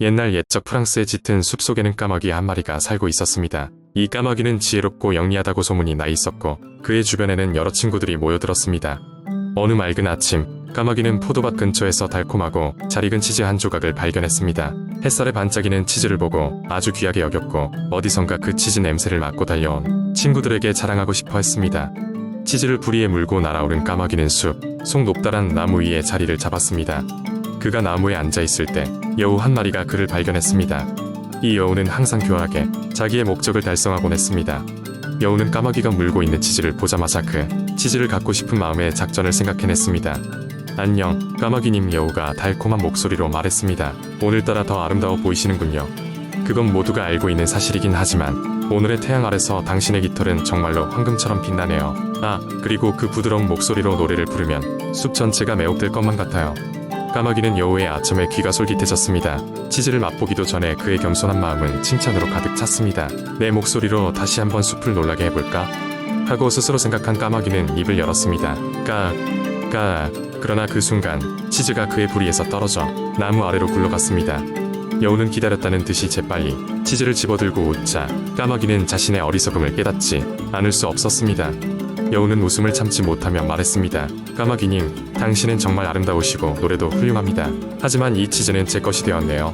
옛날 옛적 프랑스의 짙은 숲속에는 까마귀 한 마리가 살고 있었습니다. 이 까마귀는 지혜롭고 영리하다고 소문이 나 있었고 그의 주변에는 여러 친구들이 모여들었습니다. 어느 맑은 아침, 까마귀는 포도밭 근처에서 달콤하고 잘 익은 치즈 한 조각을 발견했습니다. 햇살에 반짝이는 치즈를 보고 아주 귀하게 여겼고 어디선가 그 치즈 냄새를 맡고 달려온 친구들에게 자랑하고 싶어 했습니다. 치즈를 부리에 물고 날아오른 까마귀는 속 높다란 나무 위에 자리를 잡았습니다. 그가 나무에 앉아있을 때 여우 한 마리가 그를 발견했습니다. 이 여우는 항상 교활하게 자기의 목적을 달성하곤 했습니다. 여우는 까마귀가 물고 있는 치즈를 보자마자 그 치즈를 갖고 싶은 마음에 작전을 생각해냈습니다. 안녕, 까마귀님. 여우가 달콤한 목소리로 말했습니다. 오늘따라 더 아름다워 보이시는군요. 그건 모두가 알고 있는 사실이긴 하지만 오늘의 태양 아래서 당신의 깃털은 정말로 황금처럼 빛나네요. 아, 그리고 그 부드러운 목소리로 노래를 부르면 숲 전체가 매혹될 것만 같아요. 까마귀는 여우의 아첨에 귀가 솔깃해졌습니다. 치즈를 맛보기도 전에 그의 겸손한 마음은 칭찬으로 가득 찼습니다. 내 목소리로 다시 한번 숲을 놀라게 해볼까? 하고 스스로 생각한 까마귀는 입을 열었습니다. 까. 그러나 그 순간 치즈가 그의 부리에서 떨어져 나무 아래로 굴러갔습니다. 여우는 기다렸다는 듯이 재빨리 치즈를 집어들고 웃자 까마귀는 자신의 어리석음을 깨닫지 않을 수 없었습니다. 여우는 웃음을 참지 못하며 말했습니다. 까마귀님, 당신은 정말 아름다우시고 노래도 훌륭합니다. 하지만 이 치즈는 제 것이 되었네요.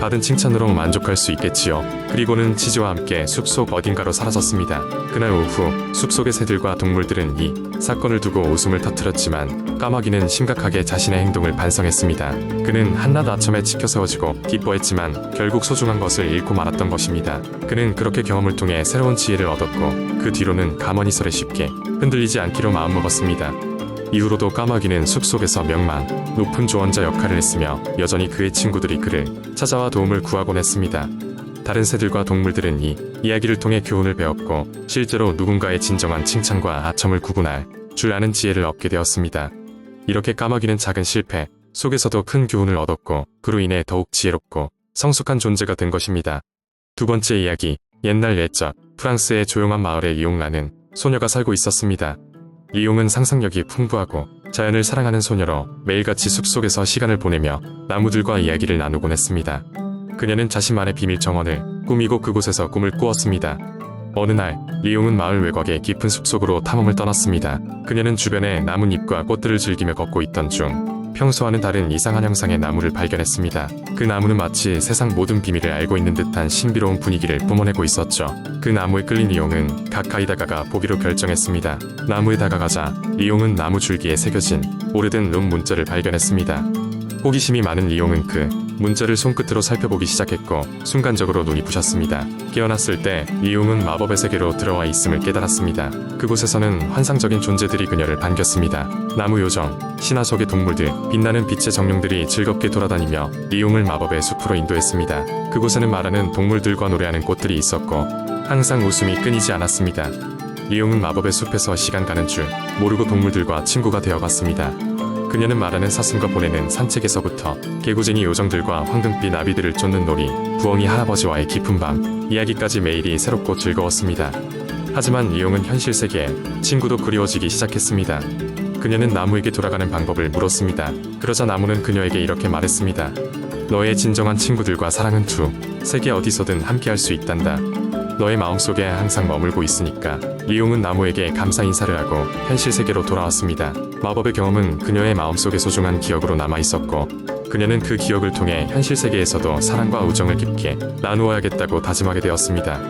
받은 칭찬으로 만족할 수 있겠지요. 그리고는 치즈와 함께 숲속 어딘가로 사라졌습니다. 그날 오후 숲속의 새들과 동물들은 이 사건을 두고 웃음을 터뜨렸지만 까마귀는 심각하게 자신의 행동을 반성했습니다. 그는 한낮 아첨에 치켜 세워지고 기뻐했지만 결국 소중한 것을 잃고 말았던 것입니다. 그는 그렇게 경험을 통해 새로운 지혜를 얻었고 그 뒤로는 가만히 설에 쉽게 흔들리지 않기로 마음먹었습니다. 이후로도 까마귀는 숲속에서 명망 높은 조언자 역할을 했으며 여전히 그의 친구들이 그를 찾아와 도움을 구하곤 했습니다. 다른 새들과 동물들은 이 이야기를 통해 교훈을 배웠고 실제로 누군가의 진정한 칭찬과 아첨을 구분할 줄 아는 지혜를 얻게 되었습니다. 이렇게 까마귀는 작은 실패 속에서도 큰 교훈을 얻었고 그로 인해 더욱 지혜롭고 성숙한 존재가 된 것입니다. 두 번째 이야기, 옛날 옛적 프랑스의 조용한 마을에 리옹라는 소녀가 살고 있었습니다. 리옹은 상상력이 풍부하고 자연을 사랑하는 소녀로 매일같이 숲속에서 시간을 보내며 나무들과 이야기를 나누곤 했습니다. 그녀는 자신만의 비밀 정원을 꾸미고 그곳에서 꿈을 꾸었습니다. 어느 날 리옹은 마을 외곽의 깊은 숲속으로 탐험을 떠났습니다. 그녀는 주변의 나뭇잎과 꽃들을 즐기며 걷고 있던 중 평소와는 다른 이상한 형상의 나무를 발견했습니다. 그 나무는 마치 세상 모든 비밀을 알고 있는 듯한 신비로운 분위기를 뿜어내고 있었죠. 그 나무에 끌린 리옹은 가까이 다가가 보기로 결정했습니다. 나무에 다가가자 리옹은 나무 줄기에 새겨진 오래된 룸 문자를 발견했습니다. 호기심이 많은 리옹은 그 문자를 손끝으로 살펴보기 시작했고 순간적으로 눈이 부셨습니다. 깨어났을 때 리옹은 마법의 세계로 들어와 있음을 깨달았습니다. 그곳에서는 환상적인 존재들이 그녀를 반겼습니다. 나무 요정, 신화 속의 동물들, 빛나는 빛의 정령들이 즐겁게 돌아다니며 리옹을 마법의 숲으로 인도했습니다. 그곳에는 말하는 동물들과 노래하는 꽃들이 있었고 항상 웃음이 끊이지 않았습니다. 리옹은 마법의 숲에서 시간 가는 줄 모르고 동물들과 친구가 되어갔습니다. 그녀는 말하는 사슴과 보내는 산책에서부터 개구쟁이 요정들과 황금빛 나비들을 쫓는 놀이, 부엉이 할아버지와의 깊은 밤 이야기까지 매일이 새롭고 즐거웠습니다. 하지만 리옹은 현실 세계에 친구도 그리워지기 시작했습니다. 그녀는 나무에게 돌아가는 방법을 물었습니다. 그러자 나무는 그녀에게 이렇게 말했습니다. 너의 진정한 친구들과 사랑은 세계 어디서든 함께할 수 있단다. 너의 마음속에 항상 머물고 있으니까. 리옹은 나무에게 감사 인사를 하고 현실 세계로 돌아왔습니다. 마법의 경험은 그녀의 마음속에 소중한 기억으로 남아있었고 그녀는 그 기억을 통해 현실 세계에서도 사랑과 우정을 깊게 나누어야겠다고 다짐하게 되었습니다.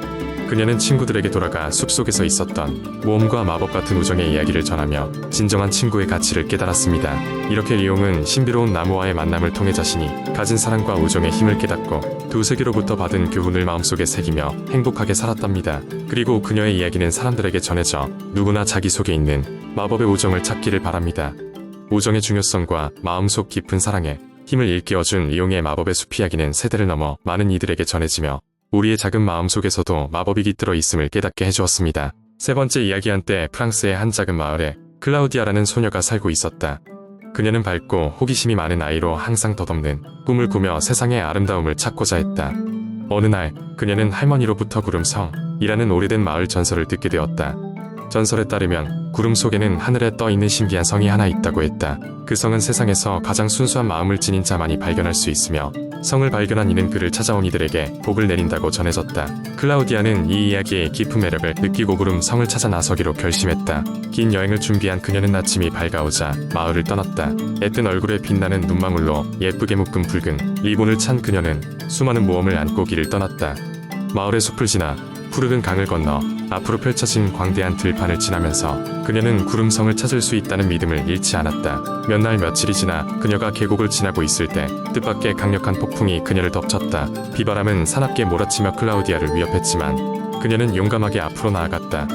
그녀는 친구들에게 돌아가 숲속에서 있었던 모험과 마법 같은 우정의 이야기를 전하며 진정한 친구의 가치를 깨달았습니다. 이렇게 리옹은 신비로운 나무와의 만남을 통해 자신이 가진 사랑과 우정의 힘을 깨닫고 두 세계로부터 받은 교훈을 마음속에 새기며 행복하게 살았답니다. 그리고 그녀의 이야기는 사람들에게 전해져 누구나 자기 속에 있는 마법의 우정을 찾기를 바랍니다. 우정의 중요성과 마음속 깊은 사랑에 힘을 일깨워준 리옹의 마법의 숲 이야기는 세대를 넘어 많은 이들에게 전해지며 우리의 작은 마음속에서도 마법이 깃들어 있음을 깨닫게 해주었습니다. 세 번째 이야기, 한때 프랑스의 한 작은 마을에 클라우디아라는 소녀가 살고 있었다. 그녀는 밝고 호기심이 많은 아이로 항상 덧없는 꿈을 꾸며 세상의 아름다움을 찾고자 했다. 어느 날 그녀는 할머니로부터 구름성이라는 오래된 마을 전설을 듣게 되었다. 전설에 따르면 구름 속에는 하늘에 떠 있는 신비한 성이 하나 있다고 했다. 그 성은 세상에서 가장 순수한 마음을 지닌 자만이 발견할 수 있으며 성을 발견한 이는 그를 찾아온 이들에게 복을 내린다고 전해졌다. 클라우디아는 이 이야기의 깊은 매력을 느끼고 구름 성을 찾아 나서기로 결심했다. 긴 여행을 준비한 그녀는 아침이 밝아오자 마을을 떠났다. 애뜬 얼굴에 빛나는 눈망울로 예쁘게 묶은 붉은 리본을 찬 그녀는 수많은 모험을 안고 길을 떠났다. 마을의 숲을 지나 푸르른 강을 건너 앞으로 펼쳐진 광대한 들판을 지나면서 그녀는 구름성을 찾을 수 있다는 믿음을 잃지 않았다. 몇 날 며칠이 지나 그녀가 계곡을 지나고 있을 때 뜻밖의 강력한 폭풍이 그녀를 덮쳤다. 비바람은 사납게 몰아치며 클라우디아를 위협했지만 그녀는 용감하게 앞으로 나아갔다.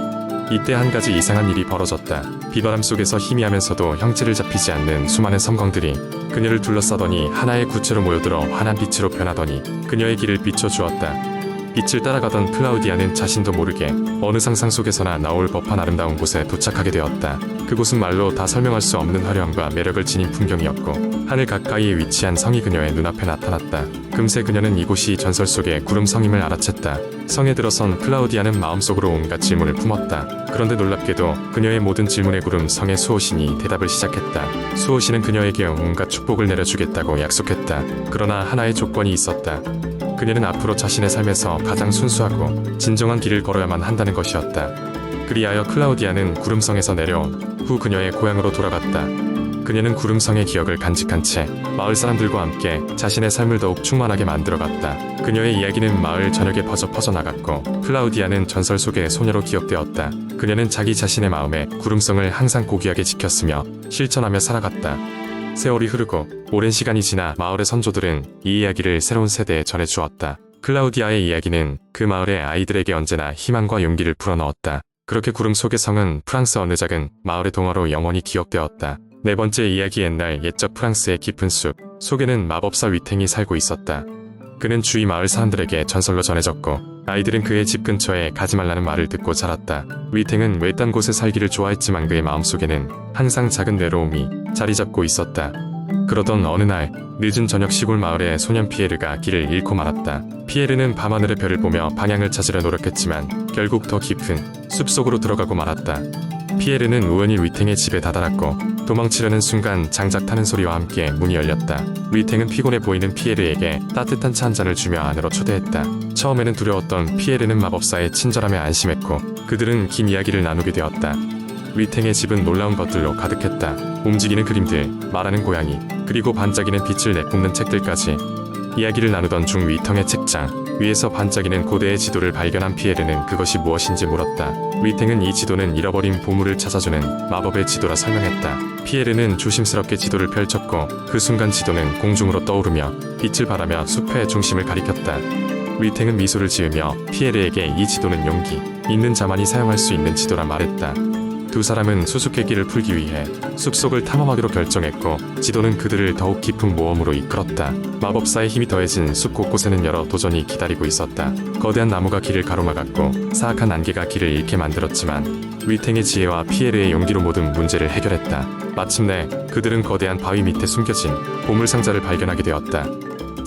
이때 한 가지 이상한 일이 벌어졌다. 비바람 속에서 희미하면서도 형체를 잡히지 않는 수많은 섬광들이 그녀를 둘러싸더니 하나의 구체로 모여들어 환한 빛으로 변하더니 그녀의 길을 비춰주었다. 빛을 따라가던 클라우디아는 자신도 모르게 어느 상상 속에서나 나올 법한 아름다운 곳에 도착하게 되었다. 그곳은 말로 다 설명할 수 없는 화려함과 매력을 지닌 풍경이었고 하늘 가까이에 위치한 성이 그녀의 눈앞에 나타났다. 금세 그녀는 이곳이 전설 속의 구름성임을 알아챘다. 성에 들어선 클라우디아는 마음속으로 온갖 질문을 품었다. 그런데 놀랍게도 그녀의 모든 질문에 구름성의 수호신이 대답을 시작했다. 수호신은 그녀에게 온갖 축복을 내려주겠다고 약속했다. 그러나 하나의 조건이 있었다. 그녀는 앞으로 자신의 삶에서 가장 순수하고 진정한 길을 걸어야만 한다는 것이었다. 그리하여 클라우디아는 구름성에서 내려온 후 그녀의 고향으로 돌아갔다. 그녀는 구름성의 기억을 간직한 채 마을 사람들과 함께 자신의 삶을 더욱 충만하게 만들어갔다. 그녀의 이야기는 마을 전역에 퍼져나갔고 클라우디아는 전설 속의 소녀로 기억되었다. 그녀는 자기 자신의 마음에 구름성을 항상 고귀하게 지켰으며 실천하며 살아갔다. 세월이 흐르고 오랜 시간이 지나 마을의 선조들은 이 이야기를 새로운 세대에 전해주었다. 클라우디아의 이야기는 그 마을의 아이들에게 언제나 희망과 용기를 불어넣었다. 그렇게 구름 속의 성은 프랑스 어느 작은 마을의 동화로 영원히 기억되었다. 네 번째 이야기. 옛날 옛적 프랑스의 깊은 숲 속에는 마법사 위탱이 살고 있었다. 그는 주위 마을 사람들에게 전설로 전해졌고 아이들은 그의 집 근처에 가지 말라는 말을 듣고 자랐다. 위탱은 외딴 곳에 살기를 좋아했지만 그의 마음속에는 항상 작은 외로움이 자리 잡고 있었다. 그러던 어느 날 늦은 저녁 시골 마을에 소년 피에르가 길을 잃고 말았다. 피에르는 밤하늘의 별을 보며 방향을 찾으려 노력했지만 결국 더 깊은 숲속으로 들어가고 말았다. 피에르는 우연히 위탱의 집에 다다랐고 도망치려는 순간 장작 타는 소리와 함께 문이 열렸다. 위탱은 피곤해 보이는 피에르에게 따뜻한 차 한 잔을 주며 안으로 초대했다. 처음에는 두려웠던 피에르는 마법사의 친절함에 안심했고 그들은 긴 이야기를 나누게 되었다. 위탱의 집은 놀라운 것들로 가득했다. 움직이는 그림들, 말하는 고양이, 그리고 반짝이는 빛을 내뿜는 책들까지. 이야기를 나누던 중 위텅의 책장 위에서 반짝이는 고대의 지도를 발견한 피에르는 그것이 무엇인지 물었다. 위탱은 이 지도는 잃어버린 보물을 찾아주는 마법의 지도라 설명했다. 피에르는 조심스럽게 지도를 펼쳤고 그 순간 지도는 공중으로 떠오르며 빛을 발하며 숲의 중심을 가리켰다. 위탱은 미소를 지으며 피에르에게 이 지도는 용기 있는 자만이 사용할 수 있는 지도라 말했다. 두 사람은 수수께끼를 풀기 위해 숲속을 탐험하기로 결정했고 지도는 그들을 더욱 깊은 모험으로 이끌었다. 마법사의 힘이 더해진 숲 곳곳에는 여러 도전이 기다리고 있었다. 거대한 나무가 길을 가로막았고 사악한 안개가 길을 잃게 만들었지만 위탱의 지혜와 피에르의 용기로 모든 문제를 해결했다. 마침내 그들은 거대한 바위 밑에 숨겨진 보물상자를 발견하게 되었다.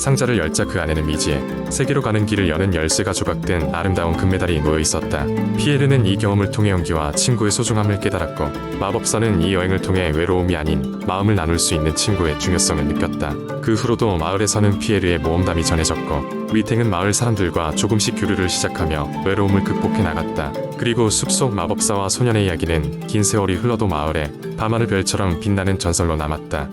상자를 열자 그 안에는 미지의 세계로 가는 길을 여는 열쇠가 조각된 아름다운 금메달이 놓여 있었다. 피에르는 이 경험을 통해 용기와 친구의 소중함을 깨달았고 마법사는 이 여행을 통해 외로움이 아닌 마음을 나눌 수 있는 친구의 중요성을 느꼈다. 그 후로도 마을에서는 피에르의 모험담이 전해졌고 위탱은 마을 사람들과 조금씩 교류를 시작하며 외로움을 극복해 나갔다. 그리고 숲속 마법사와 소년의 이야기는 긴 세월이 흘러도 마을에 밤하늘 별처럼 빛나는 전설로 남았다.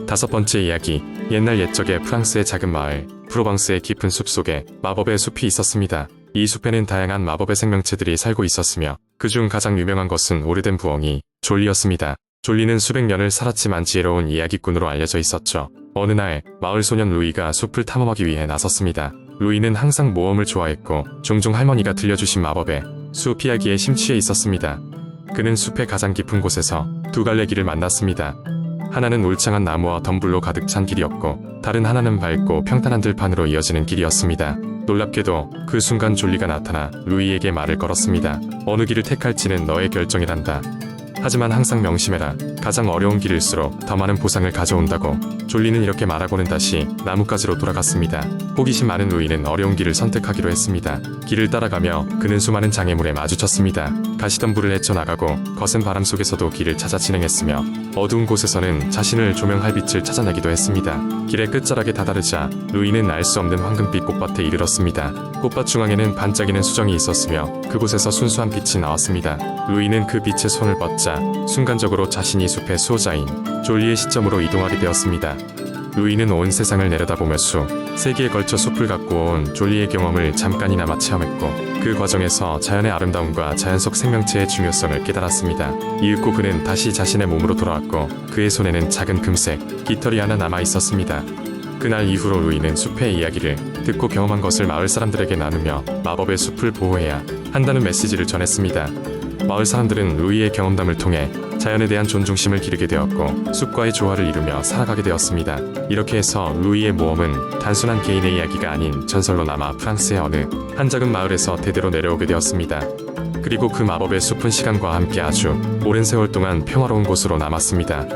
다섯 번째 이야기. 옛날 옛적의 프랑스의 작은 마을 프로방스의 깊은 숲 속에 마법의 숲이 있었습니다. 이 숲에는 다양한 마법의 생명체들이 살고 있었으며 그중 가장 유명한 것은 오래된 부엉이 졸리였습니다. 졸리는 수백 년을 살았지만 지혜로운 이야기꾼으로 알려져 있었죠. 어느 날 마을 소년 루이가 숲을 탐험하기 위해 나섰습니다. 루이는 항상 모험을 좋아했고 종종 할머니가 들려주신 마법에 숲 이야기에 심취해 있었습니다. 그는 숲의 가장 깊은 곳에서 두 갈래 길을 만났습니다. 하나는 울창한 나무와 덤불로 가득 찬 길이었고 다른 하나는 밝고 평탄한 들판으로 이어지는 길이었습니다. 놀랍게도 그 순간 졸리가 나타나 루이에게 말을 걸었습니다. 어느 길을 택할지는 너의 결정이란다. 하지만 항상 명심해라. 가장 어려운 길일수록 더 많은 보상을 가져온다고. 졸리는 이렇게 말하고는 다시 나뭇가지로 돌아갔습니다. 호기심 많은 루이는 어려운 길을 선택하기로 했습니다. 길을 따라가며 그는 수많은 장애물에 마주쳤습니다. 가시던 불을 헤쳐나가고 거센 바람 속에서도 길을 찾아 진행했으며 어두운 곳에서는 자신을 조명할 빛을 찾아내기도 했습니다. 길의 끝자락에 다다르자 루이는 알 수 없는 황금빛 꽃밭에 이르렀습니다. 꽃밭 중앙에는 반짝이는 수정이 있었으며 그곳에서 순수한 빛이 나왔습니다. 루이는 그 빛에 손을 뻗자 순간적으로 자신이 숲의 수호자인 졸리의 시점으로 이동하게 되었습니다. 루이는 온 세상을 내려다보며 세기에 걸쳐 숲을 갖고 온 졸리의 경험을 잠깐이나마 체험했고 그 과정에서 자연의 아름다움과 자연 속 생명체의 중요성을 깨달았습니다. 이윽고 그는 다시 자신의 몸으로 돌아왔고 그의 손에는 작은 금색 깃털이 하나 남아 있었습니다. 그날 이후로 루이는 숲의 이야기를 듣고 경험한 것을 마을 사람들에게 나누며 마법의 숲을 보호해야 한다는 메시지를 전했습니다. 마을 사람들은 루이의 경험담을 통해 자연에 대한 존중심을 기르게 되었고 숲과의 조화를 이루며 살아가게 되었습니다. 이렇게 해서 루이의 모험은 단순한 개인의 이야기가 아닌 전설로 남아 프랑스의 어느 한 작은 마을에서 대대로 내려오게 되었습니다. 그리고 그 마법의 숲은 시간과 함께 아주 오랜 세월 동안 평화로운 곳으로 남았습니다.